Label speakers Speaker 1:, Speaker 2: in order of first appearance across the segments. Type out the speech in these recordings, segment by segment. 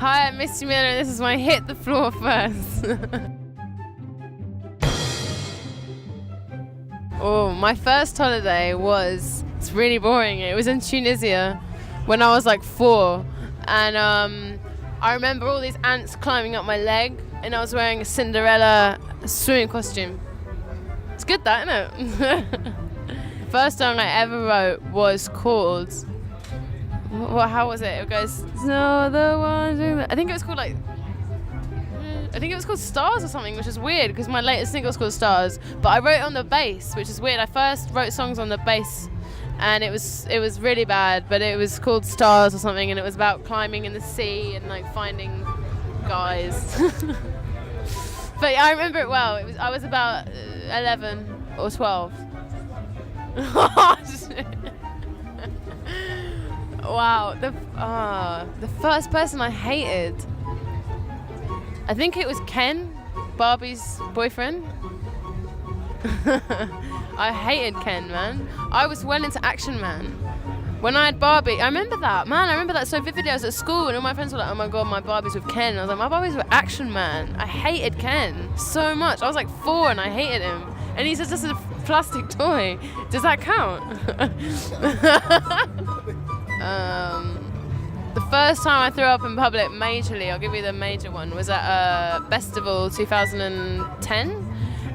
Speaker 1: Hi, I'm Misty Miller, and this is my Hit the Floor First. Oh, my first holiday it's really boring. It was in Tunisia when I was like 4. And I remember all these ants climbing up my leg, and I was wearing a Cinderella swimming costume. It's good, that, isn't it? The first song I ever wrote was called... how was it? It goes, so the one... I think it was called Stars or something, which is weird because my latest single's called Stars. But I wrote it on the bass, which is weird. I first wrote songs on the bass, and it was really bad. But it was called Stars or something, and it was about climbing in the sea and like finding guys. But I remember it well. I was about 11 or 12. Wow, the first person I hated, I think it was Ken, Barbie's boyfriend. I hated Ken, man. I was well into Action Man. When I had Barbie, I remember that so vividly. I was at school and all my friends were like, oh my god, my Barbie's with Ken. I was like, my Barbie's with Action Man. I hated Ken so much. I was like 4 and I hated him. And he's just a plastic toy. Does that count? The first time I threw up in public majorly, I'll give you the major one, was at Festival 2010.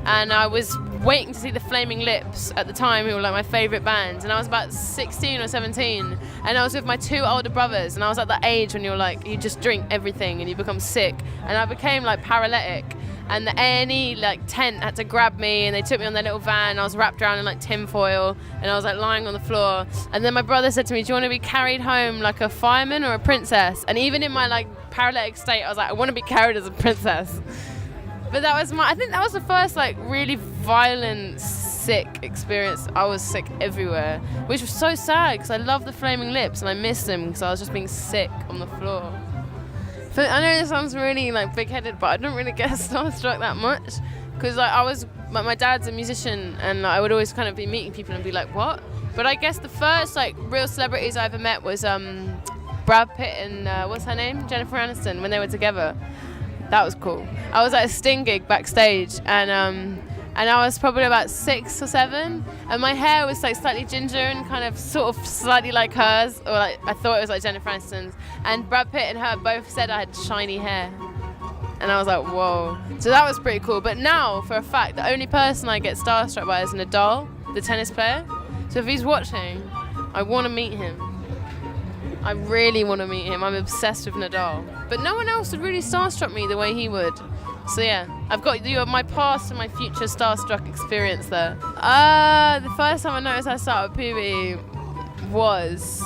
Speaker 1: And I was waiting to see the Flaming Lips at the time, who were like my favourite band. And I was about 16 or 17. And I was with my 2 older brothers. And I was at that age when you're like, you just drink everything and you become sick. And I became like paralytic. And the A&E like tent had to grab me, and they took me on their little van. And I was wrapped around in like tinfoil, and I was like lying on the floor. And then my brother said to me, do you want to be carried home like a fireman or a princess? And even in my like paralytic state, I was like, I want to be carried as a princess. But I think that was the first like really violent, sick experience. I was sick everywhere, which was so sad because I love the Flaming Lips and I missed them because I was just being sick on the floor. But I know this sounds really like big-headed, but I don't really get starstruck that much because like my dad's a musician, and like, I would always kind of be meeting people and be like, what? But I guess the first like real celebrities I ever met was Brad Pitt and what's her name? Jennifer Aniston, when they were together. That was cool. I was at a Sting gig backstage, and I was probably about 6 or 7, and my hair was like slightly ginger and kind of sort of slightly like hers, or like I thought it was like Jennifer Aniston's. And Brad Pitt and her both said I had shiny hair, and I was like, whoa. So that was pretty cool. But now, for a fact, the only person I get starstruck by is Nadal, the tennis player. So if he's watching, I want to meet him. I really want to meet him. I'm obsessed with Nadal. But no one else would really starstruck me the way he would. So yeah, I've got my past and my future starstruck experience there. The first time I noticed I started puberty was...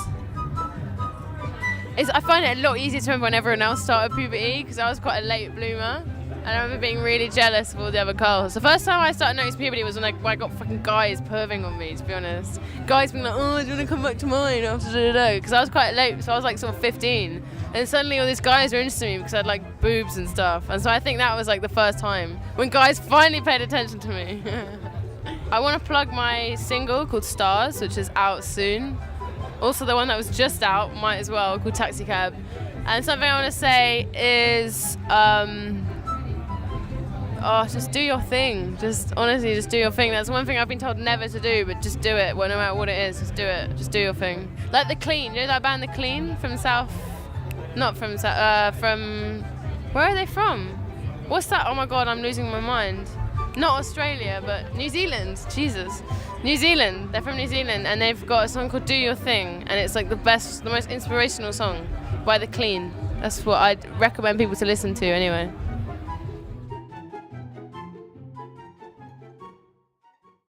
Speaker 1: I find it a lot easier to remember when everyone else started puberty because I was quite a late bloomer. And I remember being really jealous of all the other girls. The first time I started noticing puberty was when I got fucking guys perving on me, to be honest. Guys being like, oh, do you want to come back to mine after da-da-da? Because I was quite late, so I was like sort of 15. And suddenly all these guys were interested in me because I had like boobs and stuff. And so I think that was like the first time when guys finally paid attention to me. I want to plug my single called Stars, which is out soon. Also the one that was just out, might as well, called Taxi Cab. And something I want to say is... just do your thing. Just honestly, just do your thing. That's one thing I've been told never to do, but just do it. Well, no matter what it is, just do it. Just do your thing. Like The Clean. You know that band, The Clean, from South? Not from South. From where are they from? What's that? Oh my God, I'm losing my mind. Not Australia, but New Zealand. Jesus, New Zealand. They're from New Zealand, and they've got a song called "Do Your Thing," and it's like the most inspirational song by The Clean. That's what I'd recommend people to listen to, anyway.